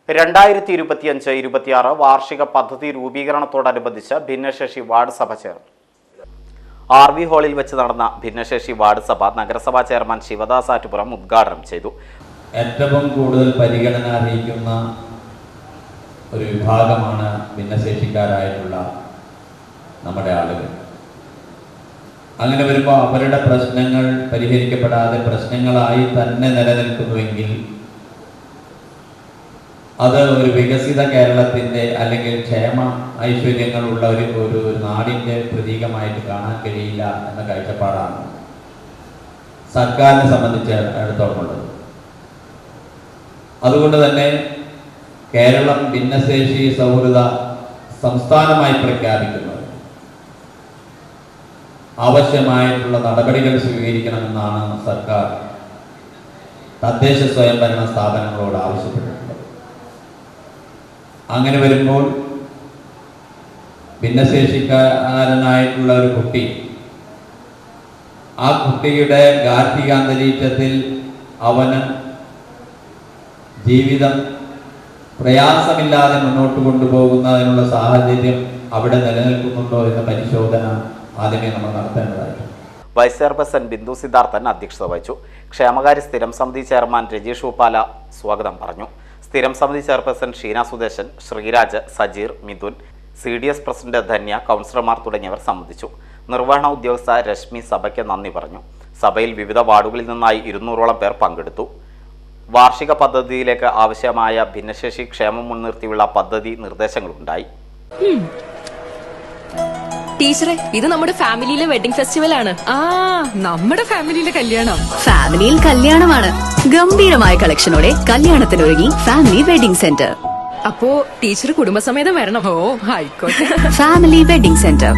2025-26 വാർഷിക പദ്ധതി രൂപീകരണത്തോടനുബന്ധിച്ച് ഭിന്നശേഷി വാർഡ് സഭ ചേർന്നു. RV ഹാളിൽ വെച്ച് നടന്ന ഭിന്നശേഷി വാർഡ് സഭ നഗരസഭാ ചെയർമാൻ ശിവദാസ് ആറ്റുപുറം ഉദ്ഘാടനം ചെയ്തു. ഏറ്റവും കൂടുതൽ പരിഗണന അർഹിക്കുന്ന ഒരു വിഭാഗമാണ് ഭിന്നശേഷിക്കാരായിട്ടുള്ള നമ്മുടെ ആളുകൾ. അങ്ങനെ വരുമ്പോൾ അവരുടെ പ്രശ്നങ്ങൾ പരിഹരിക്കപ്പെടാതെ പ്രശ്നങ്ങളായി തന്നെ നിലനിൽക്കുന്നുവെങ്കിൽ അത് ഒരു വികസിത കേരളത്തിൻ്റെ അല്ലെങ്കിൽ ക്ഷേമ ഐശ്വര്യങ്ങളുള്ള ഒരു നാടിൻ്റെ പ്രതീകമായിട്ട് കാണാൻ കഴിയില്ല എന്ന കാഴ്ചപ്പാടാണ് സർക്കാരിനെ സംബന്ധിച്ചിടത്തോളമുള്ളത്. അതുകൊണ്ട് തന്നെ കേരളം ഭിന്നശേഷി സൗഹൃദ സംസ്ഥാനമായി പ്രഖ്യാപിക്കുന്നത് ആവശ്യമായിട്ടുള്ള നടപടികൾ സ്വീകരിക്കണമെന്നാണ് സർക്കാർ തദ്ദേശ സ്വയംഭരണ സ്ഥാപനങ്ങളോട് ആവശ്യപ്പെട്ടിട്ടുള്ളത്. അങ്ങനെ വരുമ്പോൾ ഭിന്നശേഷിക്കാരനായിട്ടുള്ള ഒരു കുട്ടി, ആ കുട്ടിയുടെ ഗാർഹികാന്തരീക്ഷത്തിൽ അവന് ജീവിതം പ്രയാസമില്ലാതെ മുന്നോട്ട് കൊണ്ടുപോകുന്നതിനുള്ള സാഹചര്യം അവിടെ നിലനിൽക്കുന്നുണ്ടോ എന്ന പരിശോധന ആദ്യമേ നമ്മൾ നടത്തേണ്ടതായിരുന്നു. വൈസ് ചെയർപേഴ്സൺ ബിന്ദു സിദ്ധാർത്ഥൻ അധ്യക്ഷത വഹിച്ചു. ക്ഷേമകാര്യ സ്ഥിരം സമിതി ചെയർമാൻ രജീഷ് ഉപ്പാല സ്വാഗതം പറഞ്ഞു. സ്ഥിരം സമിതി chairperson Sheena Sudeshan, Sreeraj, Sajeer, Mithun, CDS president Dhanya, കൗൺസിലർമാർ തുടങ്ങിയവർ സംബന്ധിച്ചു. നിർവഹണ ഉദ്യോഗസ്ഥ രശ്മി സഭയ്ക്ക് നന്ദി പറഞ്ഞു. സഭയിൽ വിവിധ വാർഡുകളിൽ നിന്നായി 200ഓളം പേർ പങ്കെടുത്തു. വാർഷിക പദ്ധതിയിലേക്ക് ആവശ്യമായ ഭിന്നശേഷി ക്ഷേമം മുൻനിർത്തിയുള്ള പദ്ധതി നിർദ്ദേശങ്ങളുണ്ടായി. ടീച്ചറെ, ഇത് നമ്മുടെ ഫാമിലിയിലെ വെഡിങ് ഫെസ്റ്റിവൽ ആണ്. നമ്മുടെ ഫാമിലിയിലെ കല്യാണം. ഫാമിലിയിൽ കല്യാണമാണ്. ഗംഭീരമായ കളക്ഷനോടെ കല്യാണത്തിനൊരുങ്ങി ഫാമിലി വെഡിംഗ് സെന്റർ. അപ്പോ ടീച്ചർ കുടുംബസമേതം വരണം. ഓ, ആയിക്കോട്ടെ. Family wedding centre.